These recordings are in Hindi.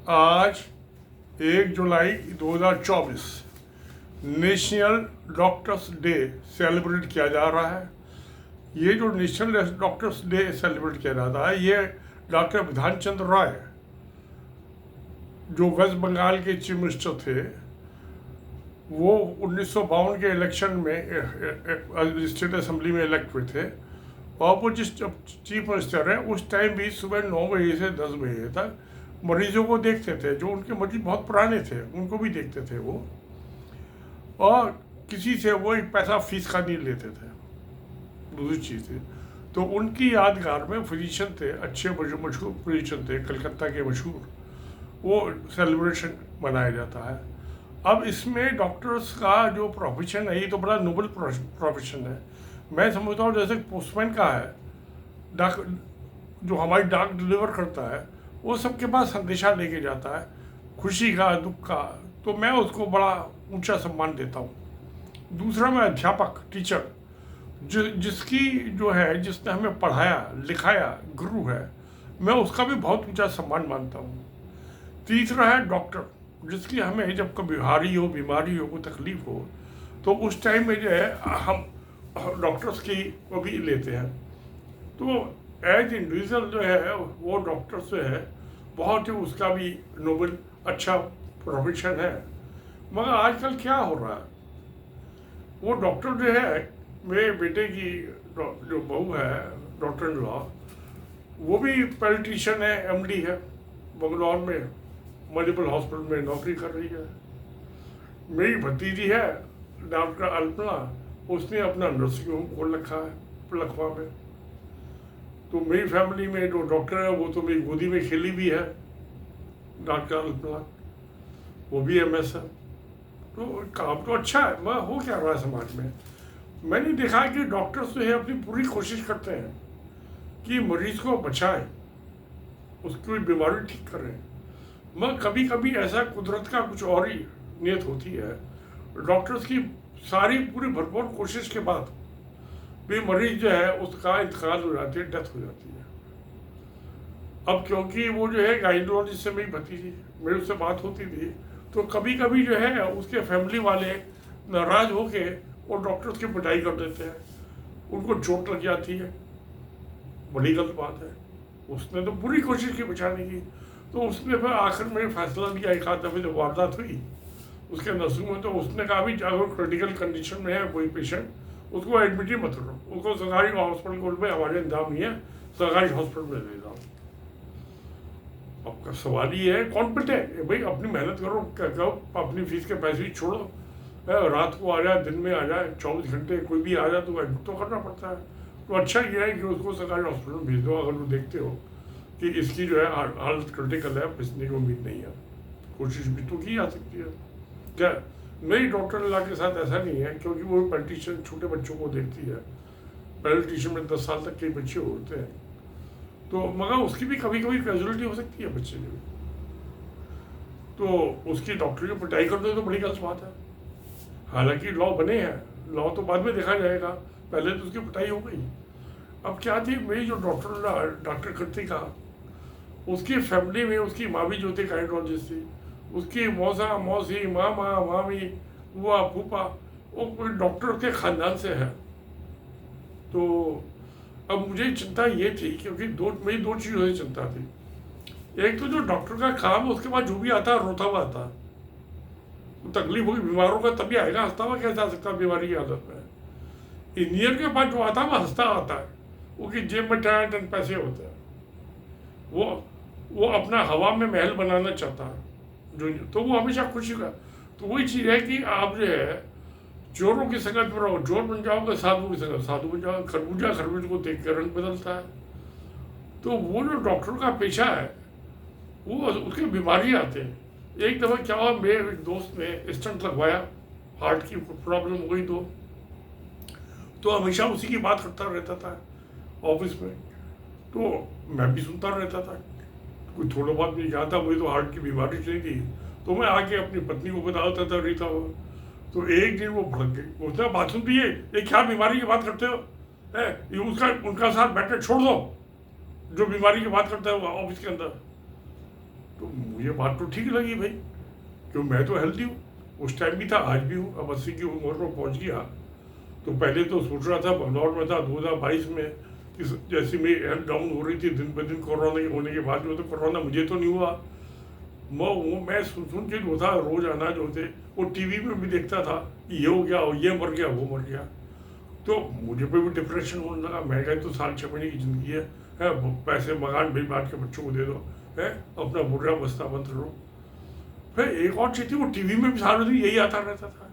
आज 1 जुलाई 2024 नेशनल डॉक्टर्स डे सेलिब्रेट किया जा रहा है। ये जो नेशनल डॉक्टर्स डे सेलिब्रेट किया जाता है, ये डॉक्टर विधान चंद्र राय जो वेस्ट बंगाल के चीफ मिनिस्टर थे, वो 1952 के इलेक्शन में स्टेट असेंबली में इलेक्ट हुए थे। और वो जिस चीफ मिनिस्टर है उस टाइम भी सुबह 9 बजे से 10 बजे तक मरीजों को देखते थे। जो उनके मरीज बहुत पुराने थे उनको भी देखते थे वो, और किसी से वो एक पैसा फीस का नहीं लेते थे। दूसरी चीज़ थी, तो उनकी यादगार में फिजिशियन थे, अच्छे मशहूर फिजिशियन थे कलकत्ता के मशहूर, वो सेलिब्रेशन मनाया जाता है। अब इसमें डॉक्टर्स का जो प्रोफेशन है, ये तो बड़ा नोबल प्रोफेशन है। मैं समझता हूँ जैसे पोस्टमैन का है, डाक जो हमारी डाक डिलीवर करता है, वो सबके पास संदेशा लेके जाता है, खुशी का, दुख का, तो मैं उसको बड़ा ऊंचा सम्मान देता हूँ। दूसरा, मैं अध्यापक, टीचर, जिसकी जो है, जिसने हमें पढ़ाया लिखाया, गुरु है, मैं उसका भी बहुत ऊंचा सम्मान मानता हूँ। तीसरा है डॉक्टर, जिसकी हमें जब कभी बीमारी हो, कोई तकलीफ हो, तो उस टाइम में जो है हम डॉक्टर्स की वो भी लेते हैं। तो एज इंडिविजुअल जो है वो डॉक्टर से है बहुत ही, उसका भी नोबल अच्छा प्रोफेशन है। मगर आजकल क्या हो रहा है, वो डॉक्टर जो है, मेरे बेटे की जो बहू है, डॉक्टर इन लॉ, वो भी पॉलिटिशियन है, एमडी है, बंगलौर में मल्टीपल हॉस्पिटल में नौकरी कर रही है। मेरी भतीजी है डॉक्टर अल्पना, उसने अपना नर्सिंग होम खोल रखा है लखवा में। तो मेरी फैमिली में जो डॉक्टर है वो तो मेरी गोदी में खेली भी है, डॉक्टर अल्पना, वो भी MS है। तो काम तो अच्छा है, मगर हो क्या रहा है समाज में, मैंने देखा कि डॉक्टर्स जो है अपनी पूरी कोशिश करते हैं कि मरीज को बचाएं, उसकी बीमारी ठीक करें। मगर कभी कभी ऐसा कुदरत का कुछ और ही नियत होती है, डॉक्टर्स की सारी पूरी भरपूर कोशिश के बाद भी मरीज जो है उसका इंतकाल हो जाती है, डेथ हो जाती है। अब क्योंकि वो जो है गाइनोलॉजिस्ट से मेरी भतीजी, मेरे उससे बात होती थी, तो कभी कभी जो है उसके फैमिली वाले नाराज होके और डॉक्टर्स की पिटाई कर देते हैं, उनको चोट लग जाती है, बड़ी गलत बात है। उसने तो पूरी कोशिश की बचाने की, तो उसने फिर आखिर में फैसला लिया, एक आध दफे जब वारदात हुई उसके नर्सिंग में, तो उसने कहा भी अगर क्रिटिकल कंडीशन में है कोई पेशेंट, उसको एडमिट ही मत करो, उसको सरकारी हॉस्पिटल को में हमारे इंतजाम नहीं है, सरकारी हॉस्पिटल में ले जाओ। आपका सवाल ये है, कौन पिटे भाई, अपनी मेहनत करो, क्या कहो, अपनी फीस के पैसे ही छोड़ो, रात को आ जाए, दिन में आ जाए, 24 घंटे कोई भी आ जाए तो एडमिट तो करना पड़ता है। तो अच्छा ये है कि उसको सरकारी हॉस्पिटल भेज दो, अगर वो देखते हो कि इसकी जो है हालत क्रिटिकल है, बचने की उम्मीद नहीं है, कोशिश भी तो की जा सकती है। क्या मेरी डॉक्टर ला के साथ ऐसा नहीं है, क्योंकि वो पॉलिटिशियन छोटे बच्चों को देखती है, पॉलिटिशियन में 10 साल तक के बच्चे होते हैं, तो मगर उसकी भी कभी कभी कैजुअलिटी हो सकती है बच्चे की, तो उसकी डॉक्टर की पिटाई कर दो तो बड़ी गलत बात है। हालांकि लॉ बने हैं, लॉ तो बाद में देखा जाएगा, पहले तो उसकी पिटाई हो गई। अब क्या थी, मेरी जो डॉक्टर कृतिका, उसकी फैमिली में उसकी माँ भी जो थी गाइनोलॉजिस्ट थी, उसकी मौसा मौसी मामा मामी बुआ फूफा, वो कोई डॉक्टर के ख़ानदान से है। तो अब मुझे चिंता ये थी, क्योंकि मेरी दो चीज़ों से चिंता थी। एक तो जो डॉक्टर का काम है, उसके बाद जो भी आता है रोता हुआ आता है, तो तकलीफ होगी बीमारों का तभी आएगा, हंसता हुआ कैसे आ सकता है बीमारी की हालत में। इंजीनियर के पास जो आता है वो हंसता आता है, उसकी जेब में टन पैसे होते हैं, वो अपना हवा में महल बनाना चाहता है जो, तो वो हमेशा खुशी का। तो वही चीज़ है कि आप जो है चोरों की संगत में रहो, चोर बन जाओगे, साधु की संगत साधु बन जाओगे। खरबूज को देख कर रंग बदलता है। तो वो जो डॉक्टर का पेशा है, वो उसके बीमारी आते हैं। एक दफ़ा क्या हुआ, मेरे एक दोस्त ने स्टंट लगवाया, हार्ट की प्रॉब्लम हो गई, तो हमेशा उसी की बात करता रहता था ऑफिस में, तो मैं भी सुनता रहता था, कोई थोड़ा बहुत नहीं जानता, मुझे तो हार्ट की बीमारी नहीं थी, तो मैं आके अपनी पत्नी को बताता था रीता हो। तो एक दिन वो भड़क गई, उसने बात सुनती है, ये क्या बीमारी की बात करते हो, ये उनका साथ बैठे छोड़ दो जो बीमारी की बात करता है ऑफिस के अंदर। तो मुझे बात तो ठीक लगी भाई, क्यों मैं तो हेल्दी हूँ, उस टाइम भी था, आज भी हूँ। अब 80 की उम्र पर पहुँच गया तो पहले तो सोच रहा था, बंगलौर में था 2022 में कि जैसी मेरी हेल्थ डाउन हो रही थी दिन ब दिन कोरोना होने के बाद, जो तो कोरोना मुझे तो नहीं हुआ। मैं सुन के जो था रोज आना जो थे वो टीवी में भी देखता था कि ये हो गया, ये मर गया, वो मर गया, तो मुझे पे भी डिप्रेशन होने लगा। मैं कहा तो साल 6 महीने की ज़िंदगी है, पैसे मकान भी बांट के बच्चों को दे दो, है अपना बुरा बस्ता बंद करो। फिर एक और चीज़ थी, वो टीवी में भी सारा दिन यही आता रहता था।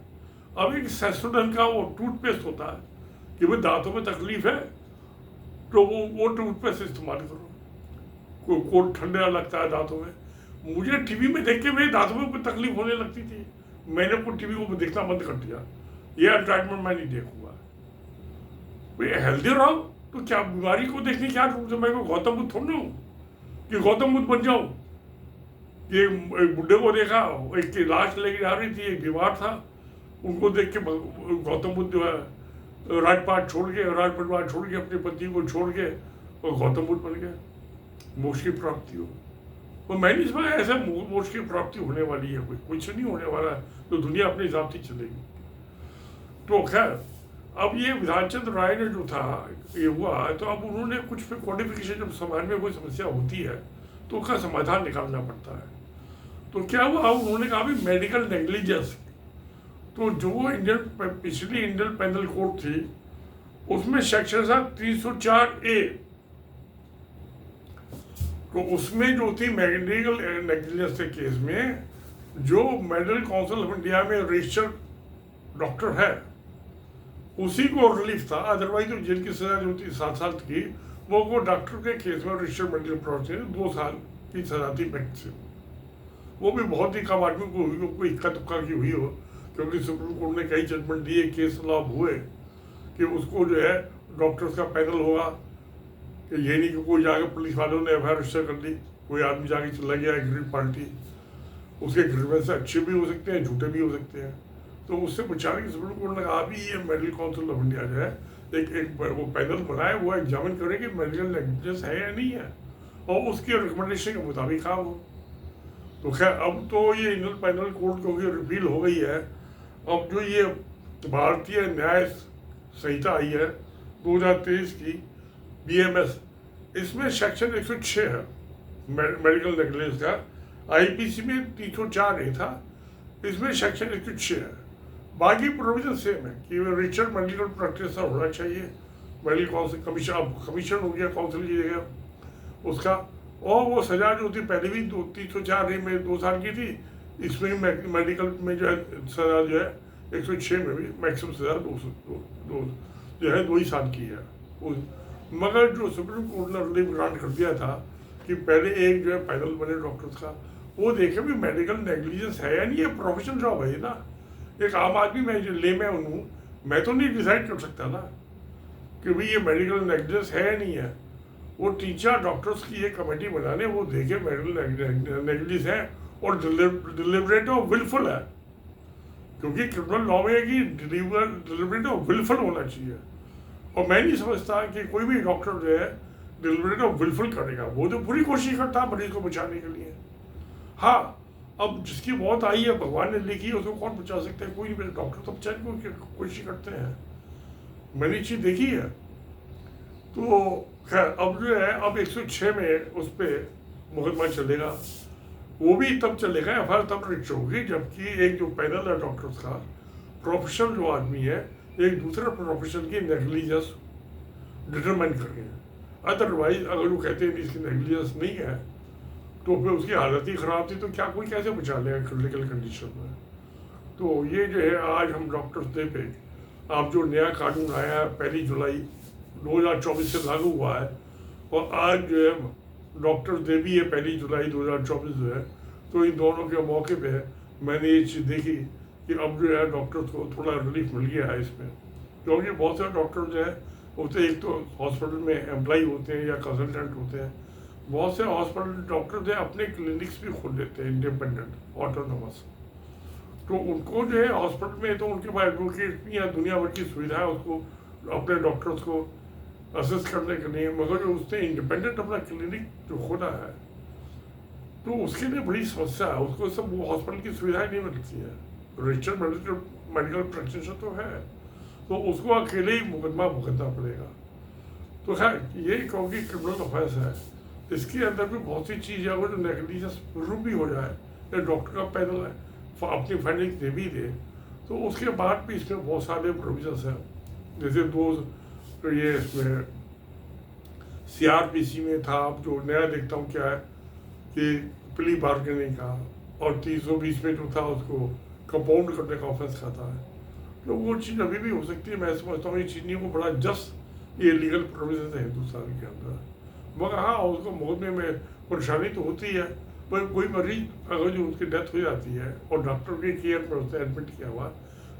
अब एक सेस्टोडन का वो टूथपेस्ट होता है कि भाई दांतों में तकलीफ है तो वो टूथपेस्ट इस्तेमाल करो, कोट ठंडा लगता है दांतों में। मुझे टीवी में देख के मेरे दांतों में तकलीफ होने लगती थी, मैंने को टीवी को देखना बंद कर दिया। ये एडवर्टाइजमेंट मैं नहीं देखूंगा। भाई हेल्दी रहो तो क्या बीमारी को देखने क्या जरूरत है? मैं कोई गौतम बुद्ध थोड़ा हूँ कि गौतम बुद्ध बन जाऊँ। एक बुढ़े को देखा, एक की लाश लेके जा रही थी, एक बीमार था, उनको देख के गौतम बुद्ध जो है राजपाट छोड़ के, राज परिवार छोड़ के, अपनी पत्नी को छोड़ के और गौतम बुद्ध बन गए, मोक्ष की प्राप्ति हो। तो मैंने इस बार ऐसा मोक्ष की प्राप्ति होने वाली है, कोई कुछ नहीं होने वाला है, तो दुनिया अपने हिसाब से चलेगी। तो खैर अब ये विधानचंद्र राय ने जो था ये हुआ, तो अब उन्होंने कुछ पे कोडिफिकेशन, जब समाज में कोई समस्या होती है तो उसका समाधान निकालना पड़ता है। तो क्या हुआ, उन्होंने कहा भी मेडिकल नेग्लिजेंस, तो जो पिछली इंडियन पेनल कोड थी उसमें सेक्शन था 304A, तो उसमें जो थी मेडिकल नेग्लिजेंस के केस में जो मेडिकल काउंसिल ऑफ इंडिया में रजिस्टर्ड डॉक्टर है उसी को रिलीफ था। अदरवाइज तो जेल की सजा जो थी 7 साल की, वो डॉक्टर के केस में रजिस्टर्ड मेडिकल प्रोफेशनल 2 साल की सजा थी मैक्सिमम। वो भी बहुत ही कम आदमी को हुई, कोई इक्का दुक्का की हुई हो, क्योंकि सुप्रीम कोर्ट ने कई जजमेंट दिए, केस लॉ हुए कि उसको जो है डॉक्टर्स का पैनल होगा, कि ये नहीं कि कोई जाकर पुलिस वालों ने एफ रजिस्टर कर दी, कोई आदमी जाके चला गया एग्रीड पार्टी, उसके ग्रीवेंस अच्छे भी हो सकते हैं, झूठे भी हो सकते हैं। तो उससे बचाने की सुप्रीम कोर्ट ने कहा भी ये मेडिकल काउंसिल ऑफ इंडिया जो है एक वो पैनल बनाए, वो एग्जामिन करे कि मेडिकल नेग्लिजेंस है या नहीं है, और उसकी रिकमेंडेशन के मुताबिक काम हो। तो खैर अब तो ये इंडियन पैनल कोड क्योंकि रिपील हो गई है, अब जो ये भारतीय न्याय संहिता आई है 2023 की BMS, इसमें सेक्शन 106 है मेडिकल नेग्लिजेंस का। IPC में 304A था, इसमें सेक्शन 106 है। बाकी प्रोविजन सेम है कि रजिस्टर्ड मेडिकल प्रैक्टिसर होना चाहिए, मेडिकल काउंसिल कमीशन, अब कमीशन हो गया काउंसिल की जगह उसका, और वो सजा जो थी पहले भी 304A में 2 साल की थी, इसमें मेडिकल में जो है सजा जो है 106 में भी मैक्सिमम सजा 2 ही साल की है। मगर जो सुप्रीम कोर्ट ने रिलीफ ग्रांट कर दिया था कि पहले एक जो है पैनल बने डॉक्टर्स का, वो देखे भी मेडिकल नेग्लिजेंस है या नहीं, ये प्रोफेशनल जॉब है ना। एक आम आदमी मैं लेमैन हूँ, मैं तो नहीं डिसाइड कर सकता ना कि भाई ये मेडिकल नेग्लिजेंस है या नहीं है। वो टीचर डॉक्टर्स की एक कमेटी बनाने, वो देखे मेडिकल नेग्लिजेंस है और डिलिबरेट और विलफुल है, क्योंकि क्रिमिनल लॉ में है कि डिलिबरेट और विलफुल होना चाहिए। और मैं नहीं समझता कि कोई भी डॉक्टर जो है डिलिबरेट और विलफुल करेगा, वो तो पूरी कोशिश करता है मरीज को बचाने के लिए। हाँ, अब जिसकी मौत आई है भगवान ने लिखी है, उसको कौन बचा सकता है? कोई नहीं, डॉक्टर तो बचाने की कोशिश करते हैं, मैंने चीज़ देखी है। तो खैर अब जो है अब 106 में उस पर मुकदमा चलेगा, वो भी तब चलेगा, FIR तब रजिस्टर होगी जबकि एक जो पैनल है डॉक्टर्स का, प्रोफेशनल जो आदमी है एक दूसरे प्रोफेशन की नेग्लिजेंस डिटरमाइन करेंगे। अदरवाइज अगर वो कहते हैं इसकी नेग्लिजेंस नहीं है तो फिर उसकी हालत ही ख़राब थी, तो क्या कोई कैसे बचा लेगा क्रिटिकल कंडीशन में। तो ये जो है आज हम डॉक्टर्स डे पे अब जो नया कानून आया है 1 जुलाई 2024 से लागू हुआ है, और आज जो है डॉक्टर्स डे भी है 1 जुलाई 2024 जो है, तो इन दोनों के मौके पे मैंने ये चीज़ देखी कि अब जो है डॉक्टर्स को थोड़ा रिलीफ मिल गया है इसमें, क्योंकि बहुत सारे डॉक्टर जो है होते एक तो हॉस्पिटल में एम्प्लॉय होते हैं या कंसल्टेंट होते हैं, बहुत से हॉस्पिटल डॉक्टर जो है अपने क्लिनिक्स भी खोल लेते हैं इंडिपेंडेंट ऑटोनोमस। तो उनको जो है हॉस्पिटल में तो उनके पास एडवोकेट या दुनिया भर की सुविधा है उसको अपने डॉक्टर्स को असिस्ट करने के लिए, मगर जो उसने इंडिपेंडेंट अपना क्लिनिक जो खोला है तो उसके लिए बड़ी समस्या है, उसको सब वो हॉस्पिटल की सुविधाएं नहीं मिलती है। रजिस्टर्ड मेडिकल प्रैक्टिशनर तो है, तो उसको अकेले ही मुकदमा भुगतना पड़ेगा। तो खैर ये क्योंकि क्रिमिनल ऑफेंस है, इसके अंदर भी बहुत सी चीज़ें अगर जो नेगलिजेंस प्रूव भी हो जाए या डॉक्टर का पैनल है अपनी फाइंडिंग दे भी दे, तो उसके बाद भी इसमें बहुत सारे प्रोविजंस हैं। जैसे तो ये इसमें CRPC में था, अब जो नया देखता हूँ क्या है कि प्ली बार्गेनिंग का, और 320 में जो था उसको कंपाउंड करने का ऑफेंस खाता है। तो वो चीज़ अभी भी हो सकती है। मैं समझता हूँ ये चीज़ को बड़ा जस्ट ये लीगल प्रोविजन है हिंदुस्तान के अंदर। मगर हाँ, उसको मुकदमे में परेशानी तो होती है, पर कोई मरीज अगर जो उसकी डेथ हो जाती है और डॉक्टर के केयर में उसने एडमिट किया हुआ,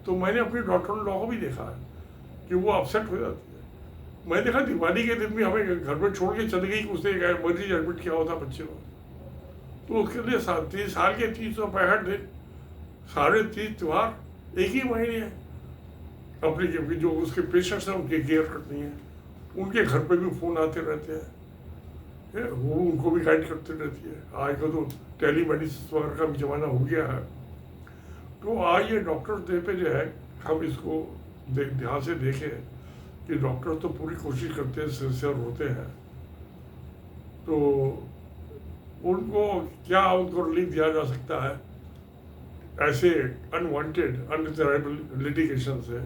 तो मैंने अपने डॉक्टर लॉ को भी देखा है कि वो अपसेट हो जाती है। मैंने देखा दिवाली के दिन भी हमें घर में छोड़ के चली गई, उसने एक मरीज एडमिट किया हुआ था बच्चे को, तो उसके लिए 30 साल के 365 दिन, साढ़े 30 त्यौहार एक ही महीने है। अपनी जो उसके पेशेंट्स हैं उनकी केयर करनी है, उनके घर पे भी फ़ोन आते रहते हैं, वो उनको भी गाइड करते रहती है। आज का तो टेली मेडिसिन वगैरह का भी ज़माना हो गया है। तो आज ये डॉक्टर्स डे पे जो है हम इसको ध्यान से देखें कि डॉक्टर तो पूरी कोशिश करते हैं, सिंसियर होते हैं, तो उनको क्या उनको रिलीफ दिया जा सकता है ऐसे अनवांटेड अनडिजायरेबल लिटिगेशन से।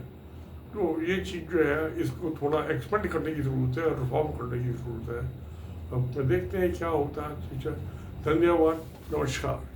तो ये चीज़ जो है इसको थोड़ा एक्सपेंड करने की ज़रूरत है, रिफॉर्म करने की ज़रूरत है। अब देखते हैं क्या होता है। ठीक है, धन्यवाद, नमस्कार।